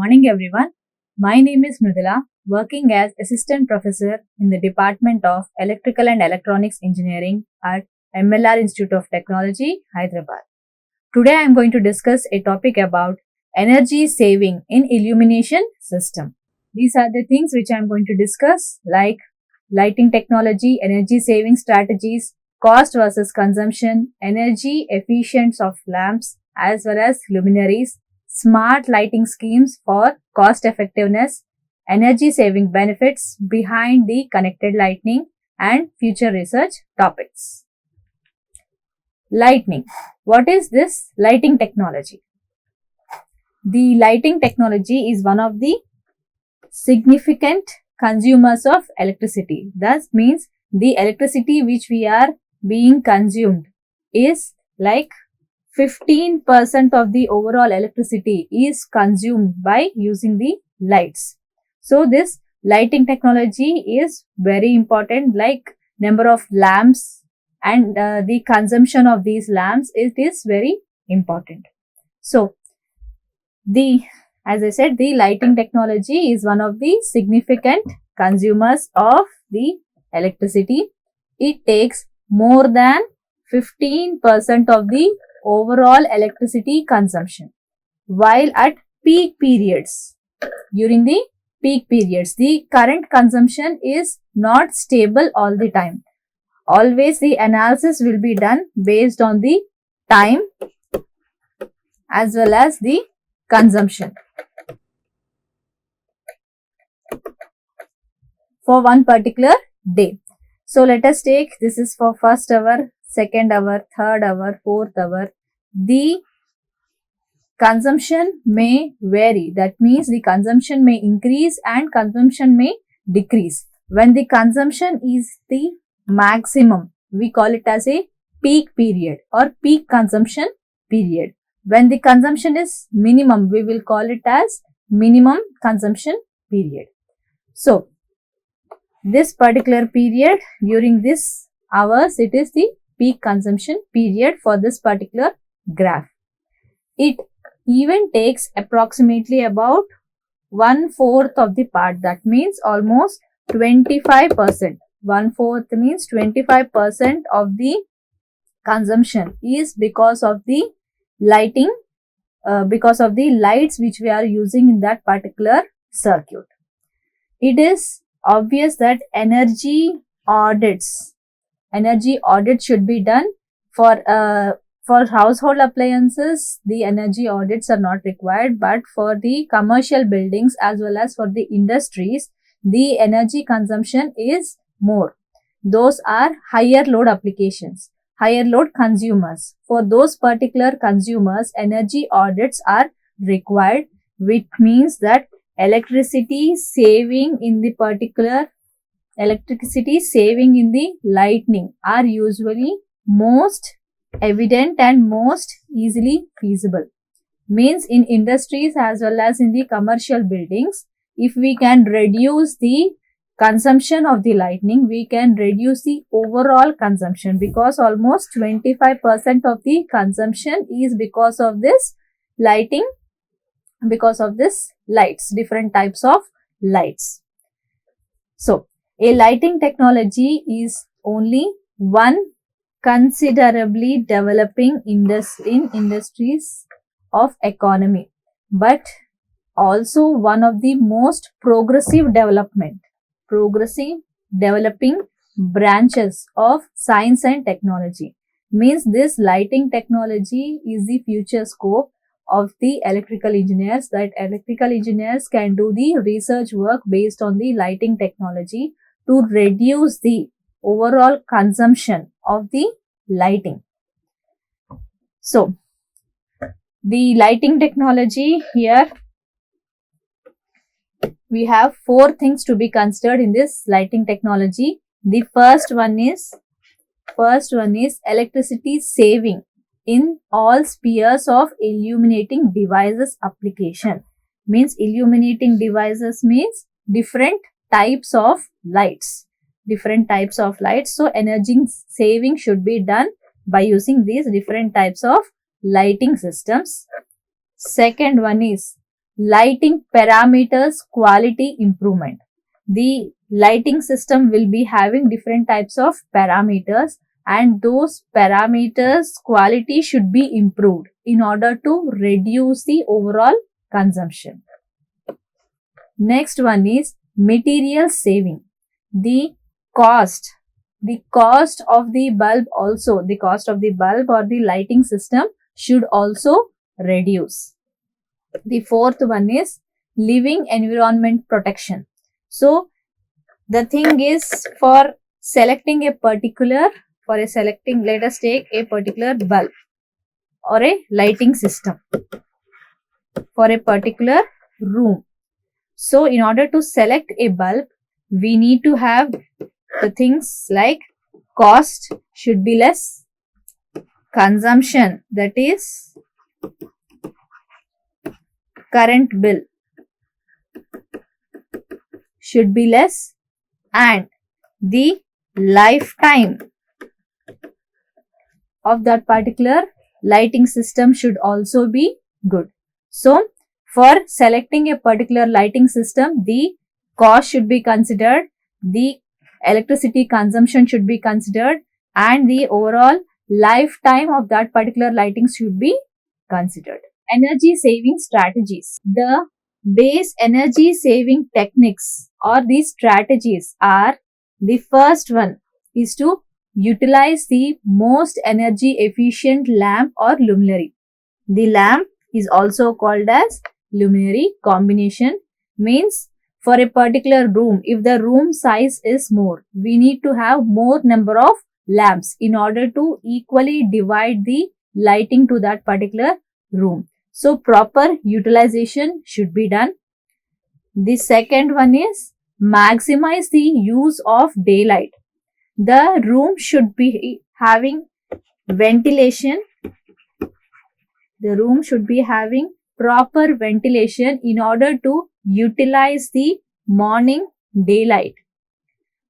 morning everyone. My name is Mrudula, working as Assistant Professor in the Department of Electrical and Electronics Engineering at MLR Institute of Technology, Hyderabad. Today I am going to discuss a topic about energy saving in illumination system. These are the things which I am going to discuss, like lighting technology, energy saving strategies, cost versus consumption, energy efficiency of lamps as well as luminaries, smart lighting schemes for cost effectiveness, energy saving benefits behind the connected lighting, and future research topics. Lighting. What is this lighting technology? The lighting technology is one of the significant consumers of electricity. That means the electricity which we are being consumed is like 15% of the overall electricity is consumed by using the lights. So this lighting technology is very important, like number of lamps and the consumption of these lamps, it is very important. So as I said, the lighting technology is one of the significant consumers of the electricity. It takes more than 15% of the overall electricity consumption. While at peak periods, during the peak periods, the current consumption is not stable all the time. Always the analysis will be done based on the time as well as the consumption for one particular day. So let us take, this is for first hour, second hour, third hour, fourth hour. The consumption may vary. That means the consumption may increase and consumption may decrease. When the consumption is the maximum, we call it as a peak period or peak consumption period. When the consumption is minimum, we will call it as minimum consumption period. So this particular period, during this hours, it is the peak consumption period for this particular graph. It even takes approximately about 1/4 of the part. That means almost 25%. 1/4 means 25% of the consumption is because of the lighting, because of the lights which we are using in that particular circuit. It is obvious that energy audits should be done. For household appliances, the energy audits are not required, but for the commercial buildings as well as for the industries, the energy consumption is more. Those are higher load applications, higher load consumers. For those particular consumers, energy audits are required, which means that electricity saving in the lighting are usually most evident and most easily feasible. Means in industries as well as in the commercial buildings, if we can reduce the consumption of the lighting, we can reduce the overall consumption, because almost 25% of the consumption is because of this lighting, because of this lights, different types of lights. So a lighting technology is only one considerably developing in industries of economy, but also one of the most progressive developing branches of science and technology. Means this lighting technology is the future scope of the electrical engineers, that electrical engineers can do the research work based on the lighting technology to reduce the overall consumption of the lighting. So the lighting technology, here we have 4 things to be considered in this lighting technology. The first one is electricity saving in all spheres of illuminating devices application. Means illuminating devices means different types of lights. So energy saving should be done by using these different types of lighting systems. Second one is lighting parameters quality improvement. The lighting system will be having different types of parameters, and those parameters quality should be improved in order to reduce the overall consumption. Next one is material saving. The cost of the bulb also, the cost of the bulb or the lighting system should also reduce. The fourth one is living environment protection. So the thing is, for selecting a particular, let us take a particular bulb or a lighting system for a particular room. So in order to select a bulb, we need to have the things like cost should be less, consumption, that is current bill, should be less, and the lifetime of that particular lighting system should also be good. So for selecting a particular lighting system, the cost should be considered, the electricity consumption should be considered, and the overall lifetime of that particular lighting should be considered. Energy saving strategies. The base energy saving techniques or these strategies are: the first one is to utilize the most energy efficient lamp or luminary. The lamp is also called as luminary combination, means for a particular room, if the room size is more, we need to have more number of lamps in order to equally divide the lighting to that particular room. So proper utilization should be done. The second one is maximize the use of daylight. The room should be having ventilation. The room should be having proper ventilation in order to utilize the morning daylight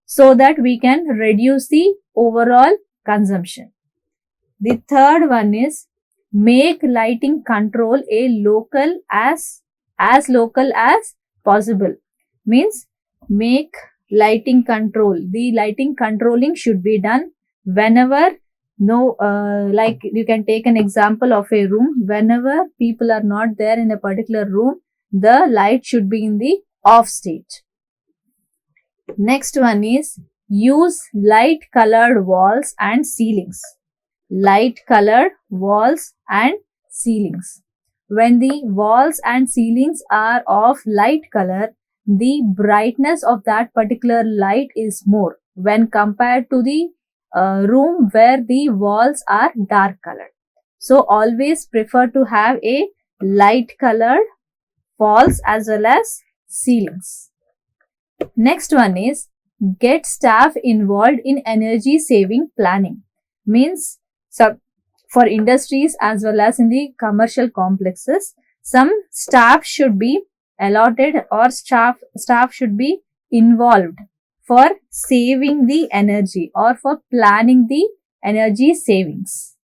so that we can reduce the overall consumption. The third one is make lighting control as local as possible. Means make lighting control. The lighting controlling should be done whenever like you can take an example of a room. Whenever people are not there in a particular room, the light should be in the off state. Next one is use light colored walls and ceilings. Light colored walls and ceilings. When the walls and ceilings are of light color, the brightness of that particular light is more when compared to the room where the walls are dark colored. So always prefer to have a light colored walls as well as ceilings. Next one is get staff involved in energy saving planning. Means for industries as well as in the commercial complexes, some staff should be allotted or staff should be involved for saving the energy or for planning the energy savings.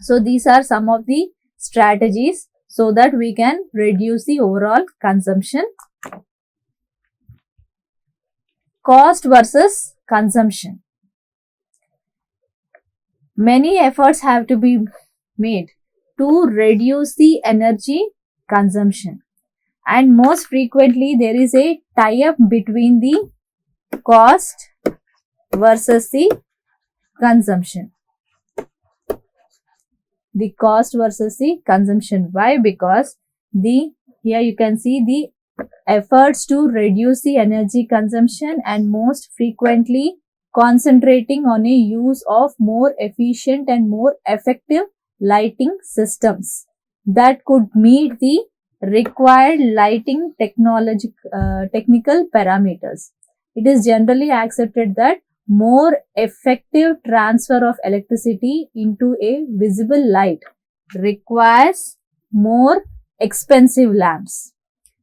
So these are some of the strategies so that we can reduce the overall consumption. Cost versus consumption. Many efforts have to be made to reduce the energy consumption, and most frequently there is a tie-up between the cost versus the consumption. The cost versus the consumption. Why? Because here you can see the efforts to reduce the energy consumption and most frequently concentrating on a use of more efficient and more effective lighting systems that could meet the required lighting technical parameters. It is generally accepted that more effective transfer of electricity into a visible light requires more expensive lamps.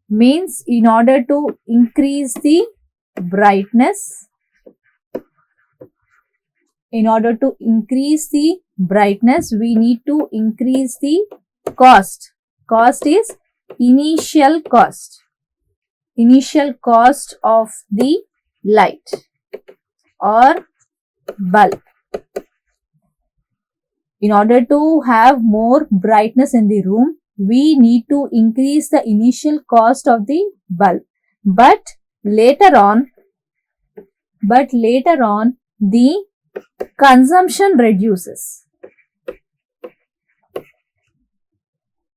Means in order to increase the brightness, we need to increase the cost. Cost is initial cost of the light or bulb. In order to have more brightness in the room, we need to increase the initial cost of the bulb. But later on, the consumption reduces.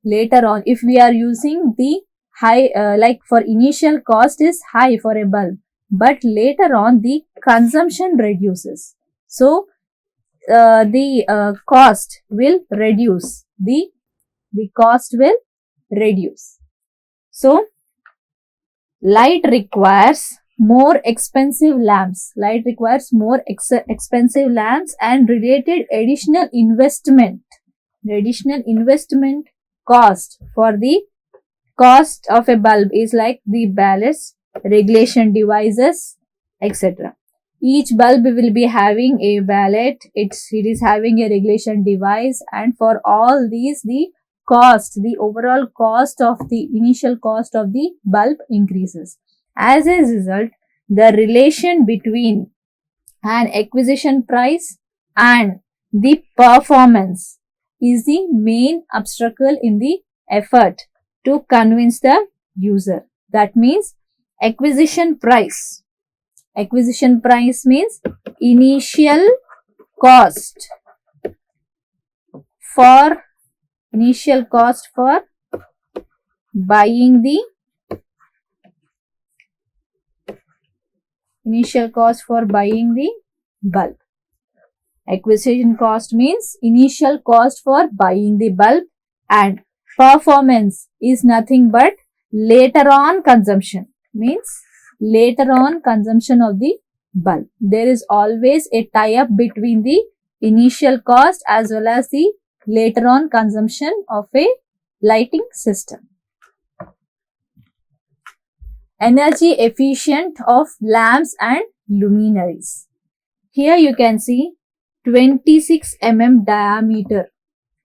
Later on, if we are using the high, like for initial cost is high for a bulb, but later on the consumption reduces. So, the cost will reduce. The cost will reduce. So, light requires more expensive lamps. Light requires more expensive lamps and related additional investment. Additional investment cost for the cost of a bulb is like the ballast, regulation devices, etc. Each bulb will be having a ballast, it is having a regulation device, and for all these the overall cost of the initial cost of the bulb increases. As a result, the relation between an acquisition price and the performance is the main obstacle in the effort to convince the user. That means acquisition price. Acquisition price means initial cost for buying the bulb. Acquisition cost means initial cost for buying the bulb, and performance is nothing but later on consumption, means later on consumption of the bulb. There is always a tie-up between the initial cost as well as the later on consumption of a lighting system. Energy efficient of lamps and luminaries. Here you can see 26 mm diameter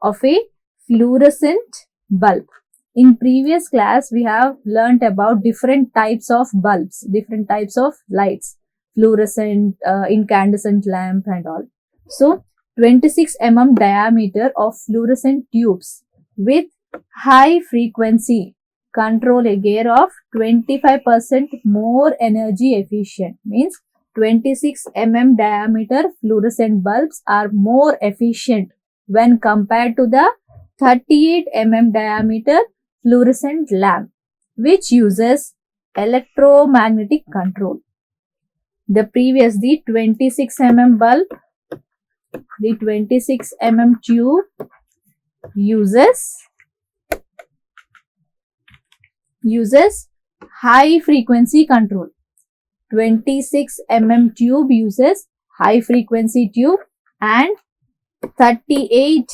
of a fluorescent bulb. In previous class, we have learnt about different types of bulbs, different types of lights, fluorescent, incandescent lamp and all. So, 26 mm diameter of fluorescent tubes with high frequency control a gear of 25% more energy efficient, means 26 mm diameter fluorescent bulbs are more efficient when compared to the 38 mm diameter fluorescent lamp, which uses electromagnetic control. The 26 mm bulb, the 26 mm tube uses high frequency control. 26 mm tube uses high frequency tube, and 38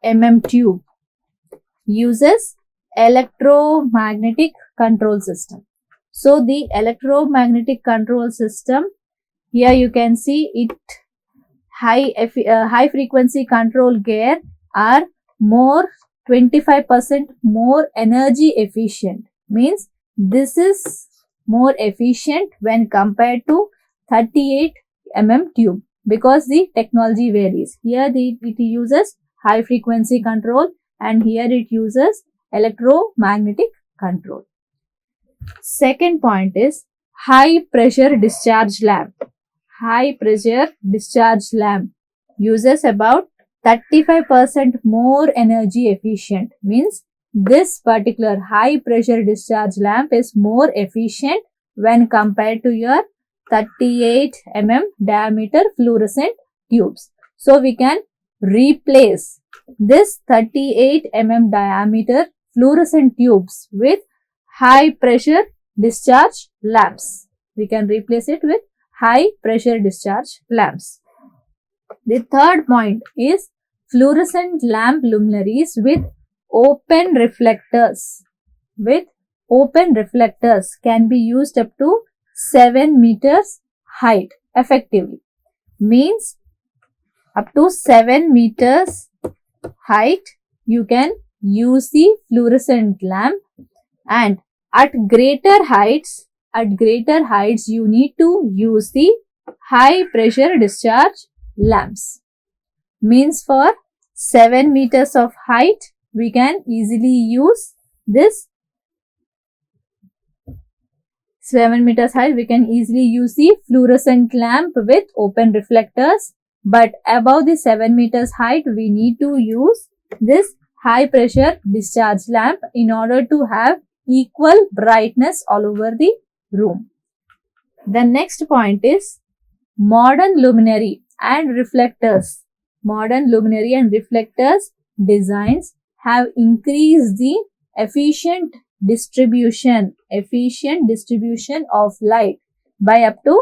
mm tube uses electromagnetic control system. So, the electromagnetic control system, here you can see it, high frequency control gear are more 25% more energy efficient, means this is more efficient when compared to 38 mm tube, because the technology varies. Here it uses high frequency control and here it uses electromagnetic control. Second point is high pressure discharge lamp. High pressure discharge lamp uses about 35% more energy efficient, means this particular high pressure discharge lamp is more efficient when compared to your 38 mm diameter fluorescent tubes. So, we can replace this 38 mm diameter fluorescent tubes with high pressure discharge lamps. We can replace it with high pressure discharge lamps. The third point is fluorescent lamp luminaries with open reflectors. With open reflectors can be used up to 7 meters height effectively. Means up to 7 meters height you can use the fluorescent lamp And at greater heights you need to use the high pressure discharge lamps. Means for 7 meters of height we can easily use this 7 meters height we can easily use the fluorescent lamp with open reflectors, but above the 7 meters height we need to use this high pressure discharge lamp in order to have equal brightness all over the room. The next point is modern luminary and reflectors. Modern luminary and reflectors designs have increased the efficient distribution of light by up to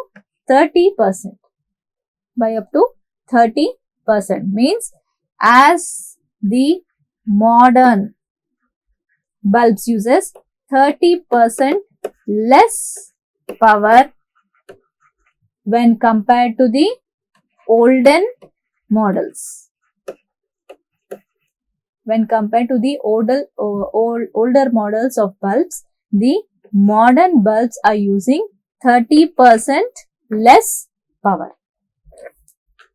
30%. Means as the modern bulbs uses 30% less power when compared to the olden models. When compared to the older models of bulbs, the modern bulbs are using 30% less power.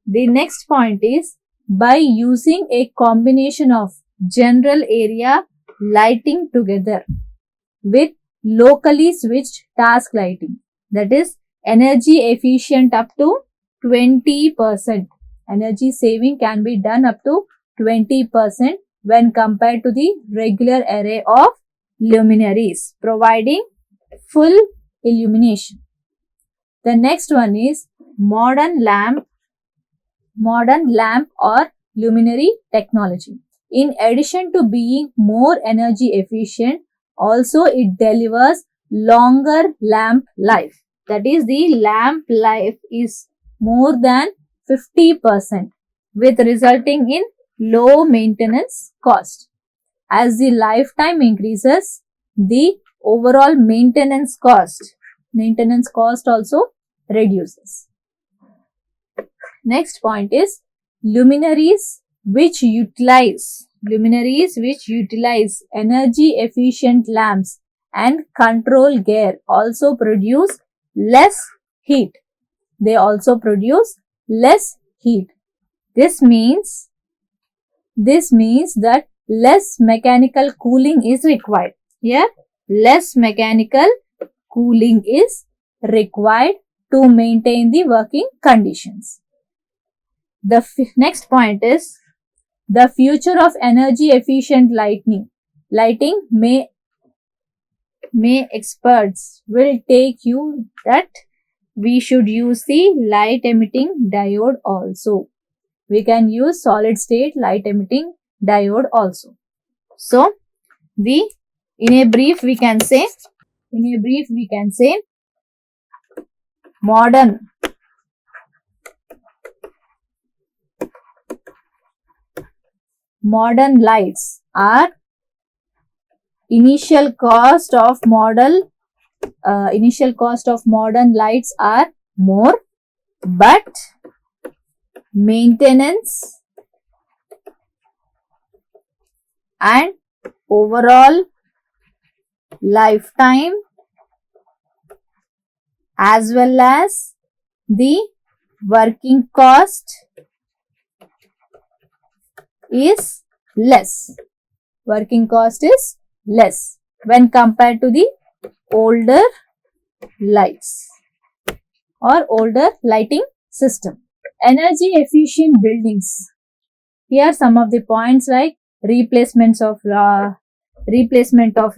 The next point is by using a combination of general area lighting together with locally switched task lighting, that is energy efficient up to 20%. Energy saving can be done up to 20% when compared to the regular array of luminaries, providing full illumination. The next one is modern lamp or luminary technology. In addition to being more energy efficient, also it delivers longer lamp life. That is, the lamp life is more than 50%, with resulting in low maintenance cost. As the lifetime increases, the overall maintenance cost also reduces. Next point is luminaries which utilize energy efficient lamps and control gear also produce less heat. They also produce less heat. This means that less mechanical cooling is required. Here, less mechanical cooling is required to maintain the working conditions. The next point is the future of energy efficient lighting may experts will take you that we should use the light emitting diode also. We can use solid state light emitting diode also. So, in a brief we can say modern lights are initial cost of modern lights are more, but maintenance and overall lifetime as well as the working cost is less. Working cost is less when compared to the older lights or older lighting system. Energy efficient buildings. Here are some of the points like replacement of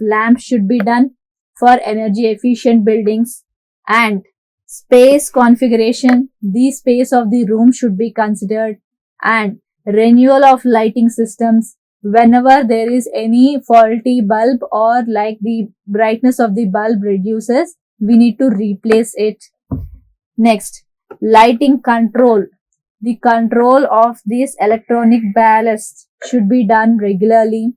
lamps should be done for energy efficient buildings, and space configuration, the space of the room should be considered, and renewal of lighting systems. Whenever there is any faulty bulb or like the brightness of the bulb reduces, we need to replace it. Next, lighting control. The control of this electronic ballast should be done regularly.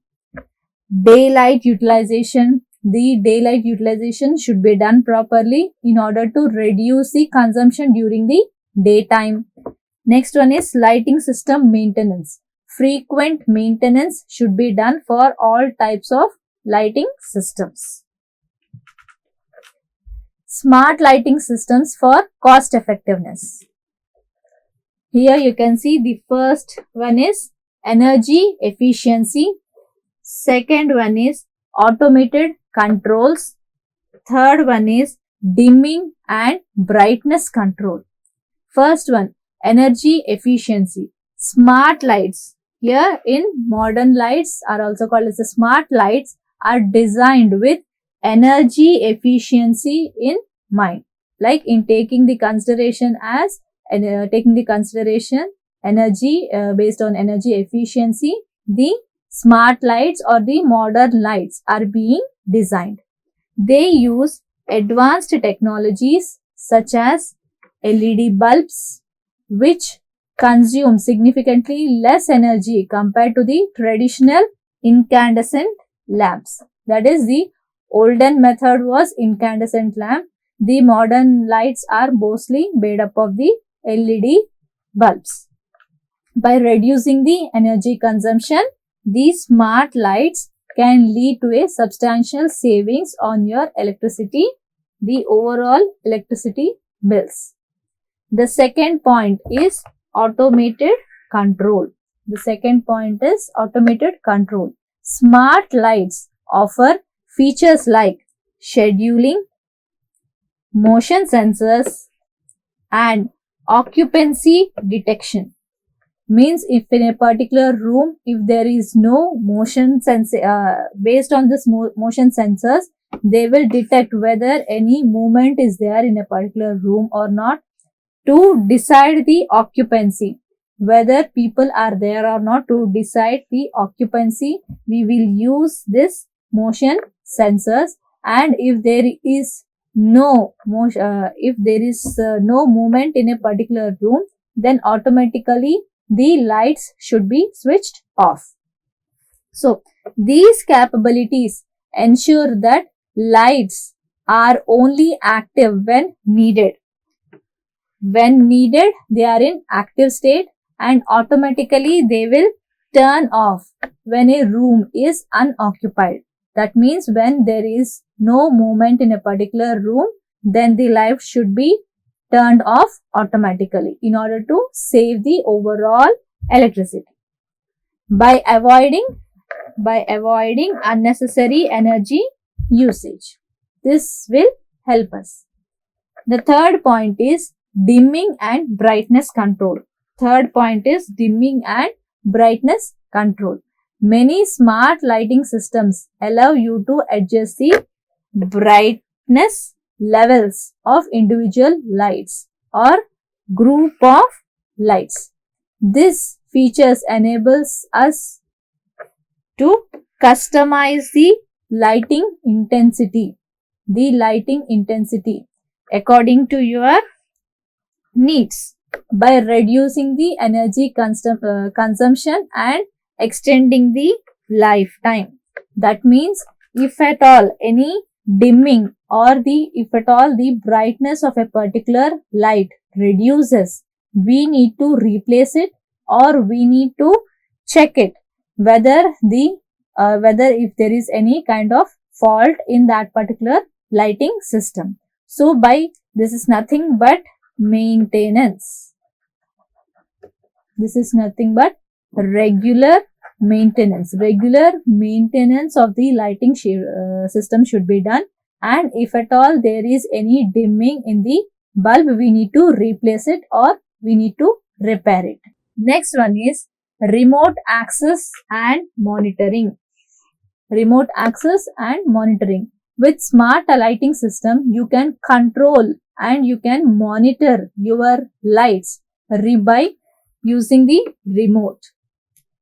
Daylight utilization. The daylight utilization should be done properly in order to reduce the consumption during the daytime. Next one is lighting system maintenance. Frequent maintenance should be done for all types of lighting systems. smart lighting systems for cost effectiveness. Here you can see the first one is energy efficiency. Second one is automated controls. Third one is dimming and brightness control. First one, energy efficiency. Smart lights. Here in modern lights are also called as the smart lights are designed with energy efficiency in mind. Like in taking the consideration as energy based on energy efficiency, the smart lights or the modern lights are being designed. They use advanced technologies such as LED bulbs, which consume significantly less energy compared to the traditional incandescent lamps. That is, the olden method was incandescent lamp. The modern lights are mostly made up of the LED bulbs. By reducing the energy consumption, these smart lights can lead to a substantial savings on your electricity, the overall electricity bills. The second point is automated control. The second point is automated control. Smart lights offer features like scheduling, motion sensors, and occupancy detection. Means if in a particular room, if there is no motion sensor, based on this motion sensors, they will detect whether any movement is there in a particular room or not. To decide the occupancy, whether people are there or not, to decide the occupancy, we will use this motion sensors. And if there is no motion, if there is no movement in a particular room, then automatically the lights should be switched off. So these capabilities ensure that lights are only active when needed. When needed, they are in active state, and automatically they will turn off when a room is unoccupied. That means when there is no movement in a particular room, then the light should be turned off automatically in order to save the overall electricity. By avoiding unnecessary energy usage. This will help us. The third point is dimming and brightness control. Third point is dimming and brightness control. Many smart lighting systems allow you to adjust the brightness levels of individual lights or group of lights. This features enables us to customize the lighting intensity according to your needs by reducing the energy consumption and extending the lifetime. That means if at all any dimming or if at all the brightness of a particular light reduces, we need to replace it or we need to check it whether if there is any kind of fault in that particular lighting system. So this is nothing but maintenance. This is nothing but regular maintenance. Regular maintenance of the lighting system should be done, and if at all there is any dimming in the bulb, we need to replace it or we need to repair it. Next one is remote access and monitoring. Remote access and monitoring. With smart lighting system, you can control and you can monitor your lights by using the remote.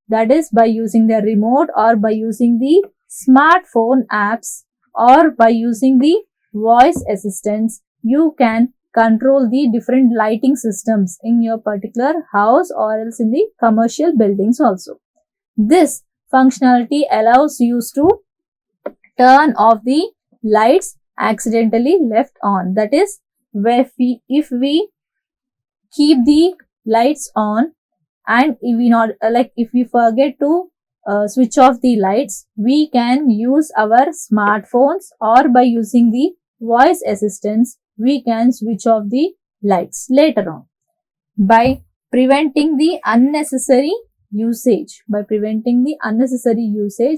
That is by using the remote or by using the smartphone apps or by using the voice assistants. You can control the different lighting systems in your particular house or else in the commercial buildings also. This functionality allows you to turn off the lights accidentally left on. That is, if we keep the lights on and if we forget to switch off the lights, we can use our smartphones or by using the voice assistance, we can switch off the lights later on. By preventing the unnecessary usage,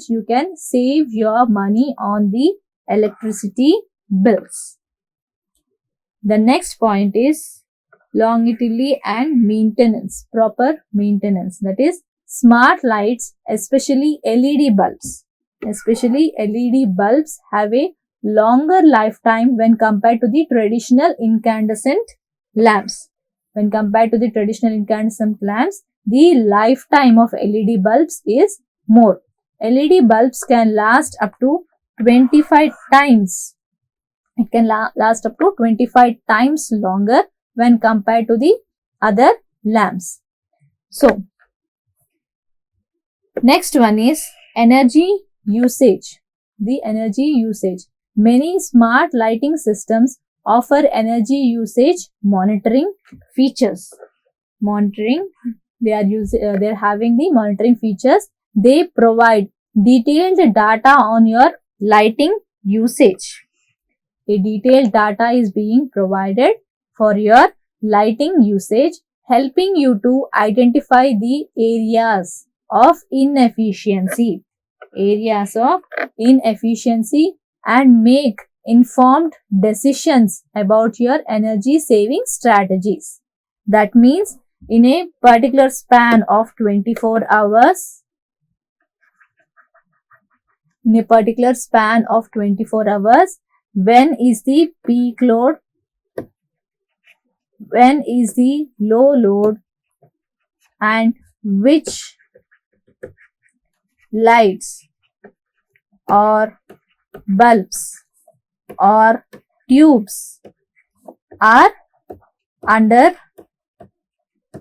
you can save your money on the electricity bills. The next point is longevity and maintenance, proper maintenance. That is, smart lights, especially LED bulbs. LED bulbs have a longer lifetime when compared to the traditional incandescent lamps. The lifetime of LED bulbs is more. LED bulbs can last up to 25 times. It can last up to 25 times longer when compared to the other lamps. So, next one is energy usage. The energy usage. Many smart lighting systems offer energy usage monitoring features. They are having the monitoring features. They provide detailed data on your lighting usage. A detailed data is being provided for your lighting usage, helping you to identify the areas of inefficiency and make informed decisions about your energy saving strategies. That means in a particular span of 24 hours, when is the peak load, when is the low load, and which lights or bulbs or tubes are under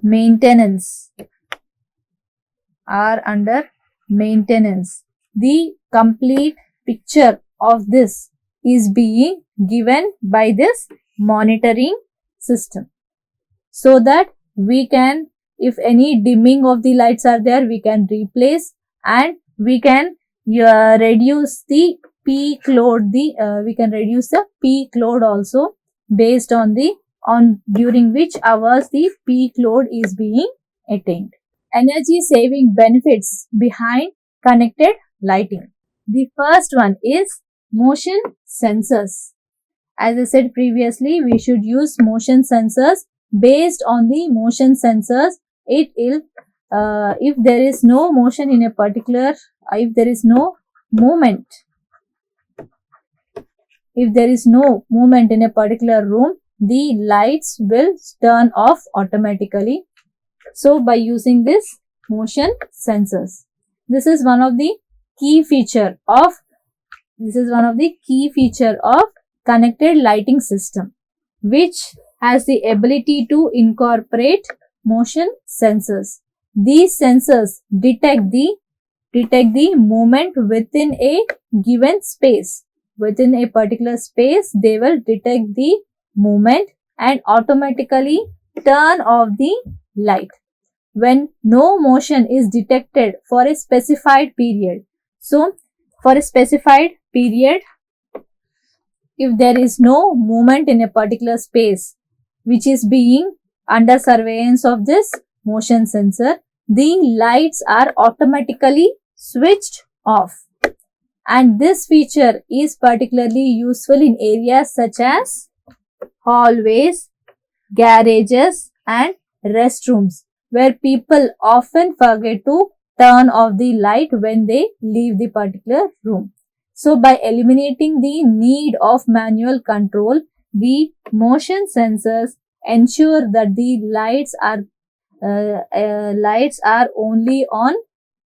maintenance. The complete picture of this is being given by this monitoring system, so that we can, if any dimming of the lights are there, we can replace, and we can reduce the peak load. We can reduce the peak load also based on during which hours the peak load is being attained. Energy saving benefits behind connected lighting. The first one is motion sensors. As I said previously, we should use motion sensors. Based on the motion sensors, it will, if there is no motion in a particular, if there is no movement in a particular room, the lights will turn off automatically. So, by using this motion sensors, this is one of the key feature of connected lighting system, which has the ability to incorporate motion sensors. These sensors detect the movement within a given space. Within a particular space, they will detect the movement and automatically turn off the light when no motion is detected for a specified period. So, for a specified period, if there is no movement in a particular space which is being under surveillance of this motion sensor, the lights are automatically switched off. And this feature is particularly useful in areas such as hallways, garages and restrooms, where people often forget to turn off the light when they leave the particular room. So, by eliminating the need of manual control, the motion sensors ensure that the lights are only on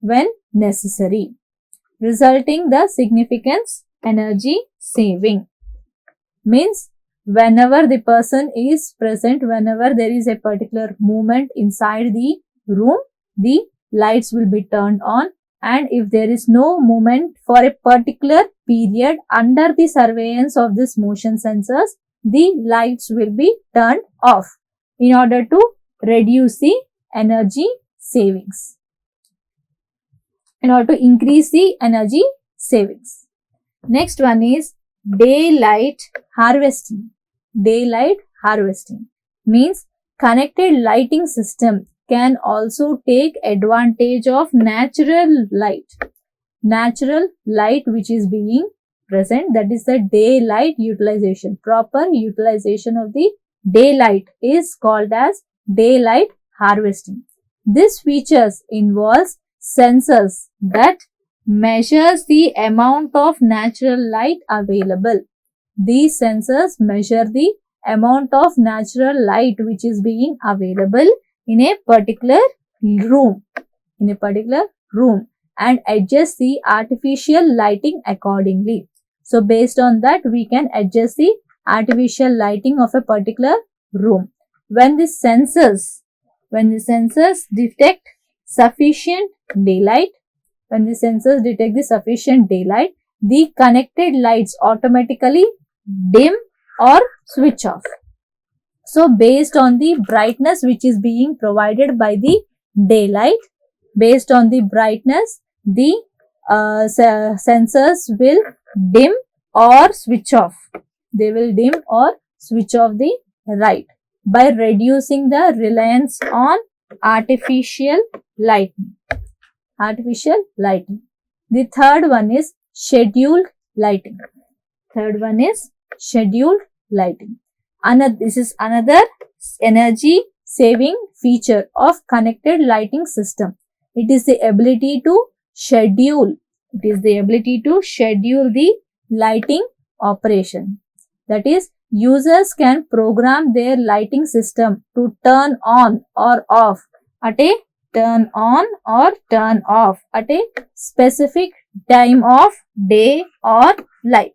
when necessary, resulting the significant energy saving. Means, whenever the person is present, whenever there is a particular movement inside the room, the lights will be turned on, and if there is no movement for a particular period under the surveillance of this motion sensors, the lights will be turned off in order to reduce the energy savings, in order to increase the energy savings. Next one is daylight harvesting. Daylight harvesting means connected lighting system can also take advantage of natural light. Natural light which is being present, that is the daylight utilization. Proper utilization of the daylight is called as daylight harvesting. This features involves sensors that measures the amount of natural light available. These sensors measure the amount of natural light which is being available in a particular room. And adjust the artificial lighting accordingly. So based on that, we can adjust the artificial lighting of a particular room. When the sensors detect sufficient daylight, the connected lights automatically dim or switch off. So based on the brightness which is being provided by the daylight, based on the brightness, the sensors will dim or switch off. They will dim or switch off the light by reducing the reliance on artificial lighting. The third one is scheduled lighting. This is another energy saving feature of connected lighting system. It is the ability to schedule the lighting operation. That is, users can program their lighting system to turn on or off at a specific time of day or night.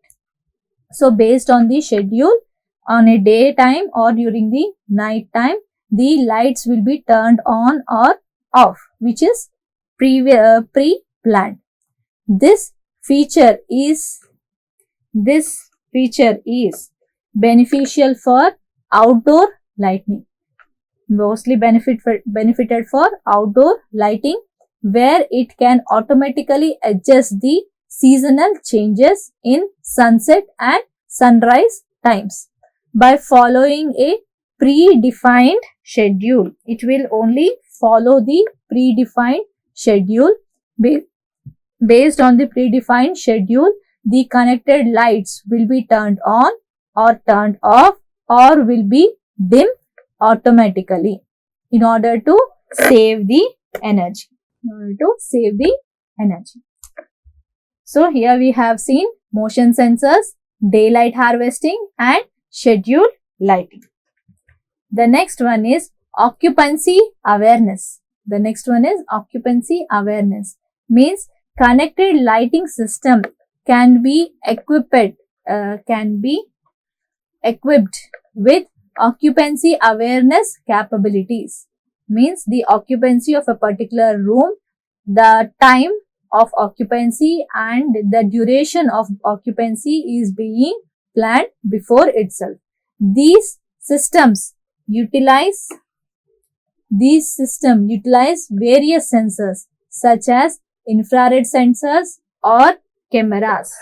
So based on the schedule, on a daytime or during the night time, the lights will be turned on or off, which is pre-planned. This feature is beneficial for outdoor lighting. Mostly benefited for outdoor lighting, where it can automatically adjust the seasonal changes in sunset and sunrise times by following a predefined schedule. It will only follow the predefined schedule. Based on the predefined schedule, the connected lights will be turned on or turned off or will be dim automatically in order to save the energy. So here we have seen motion sensors, daylight harvesting and scheduled lighting. The next one is occupancy awareness. Means connected lighting system can be equipped with occupancy awareness capabilities. Means the occupancy of a particular room, the time of occupancy and the duration of occupancy is being planned before itself. These systems utilize various sensors such as infrared sensors or cameras.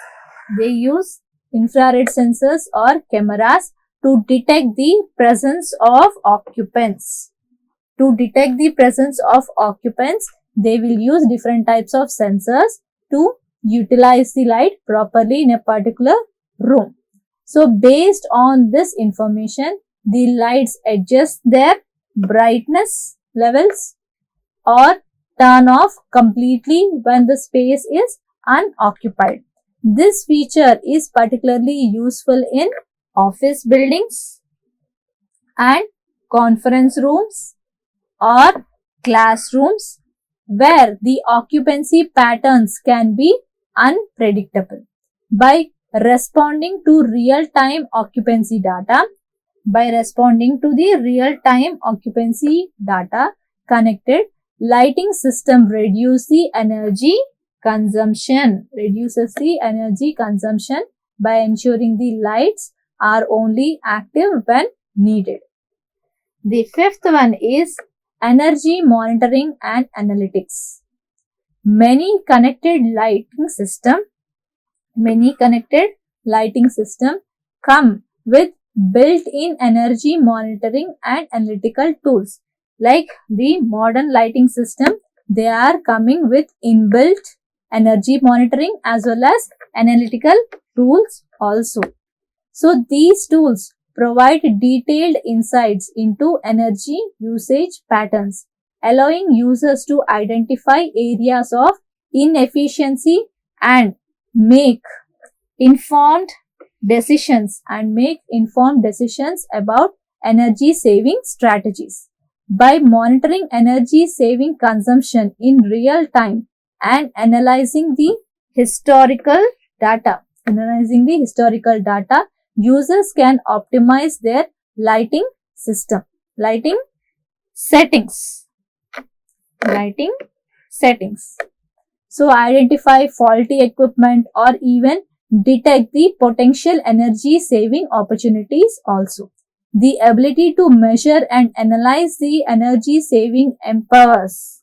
They use infrared sensors or cameras to detect the presence of occupants. They will use different types of sensors to utilize the light properly in a particular room. So based on this information, the lights adjust their brightness levels or turn off completely when the space is unoccupied. This feature is particularly useful in office buildings and conference rooms or classrooms where the occupancy patterns can be unpredictable. By responding to real-time occupancy data, connected lighting system reduces the energy consumption by ensuring the lights are only active when needed. The fifth one is energy monitoring and analytics. Many connected lighting system come with built-in energy monitoring and analytical tools. Like the modern lighting system, they are coming with inbuilt energy monitoring as well as analytical tools also. So these tools provide detailed insights into energy usage patterns, allowing users to identify areas of inefficiency and make informed decisions about energy saving strategies. By monitoring energy saving consumption in real time and analyzing the historical data, users can optimize their lighting settings. So identify faulty equipment or even detect the potential energy saving opportunities also. The ability to measure and analyze the energy saving empowers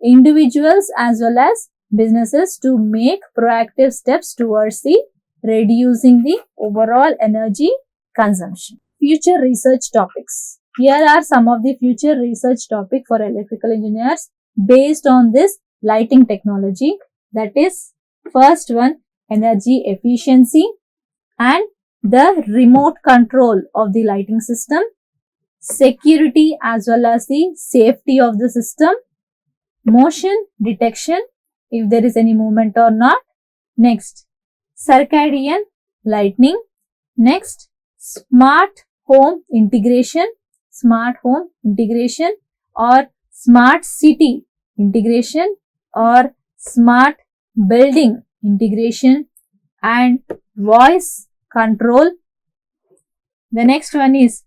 individuals as well as businesses to make proactive steps towards the reducing the overall energy consumption. Future research topics. Here are some of the future research topics for electrical engineers based on this lighting technology. That is, first one, energy efficiency and the remote control of the lighting system, security as well as the safety of the system, motion detection if there is any movement or not. Next, circadian lighting. Next, smart home integration or smart city integration or smart building integration and voice control. The next one is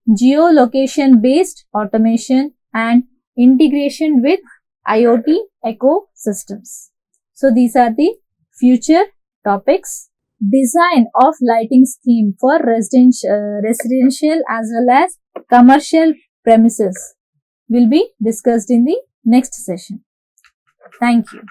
geolocation based automation and integration with IoT ecosystems. So these are the future topics. Design of lighting scheme for residential as well as commercial premises will be discussed in the next session. Thank you.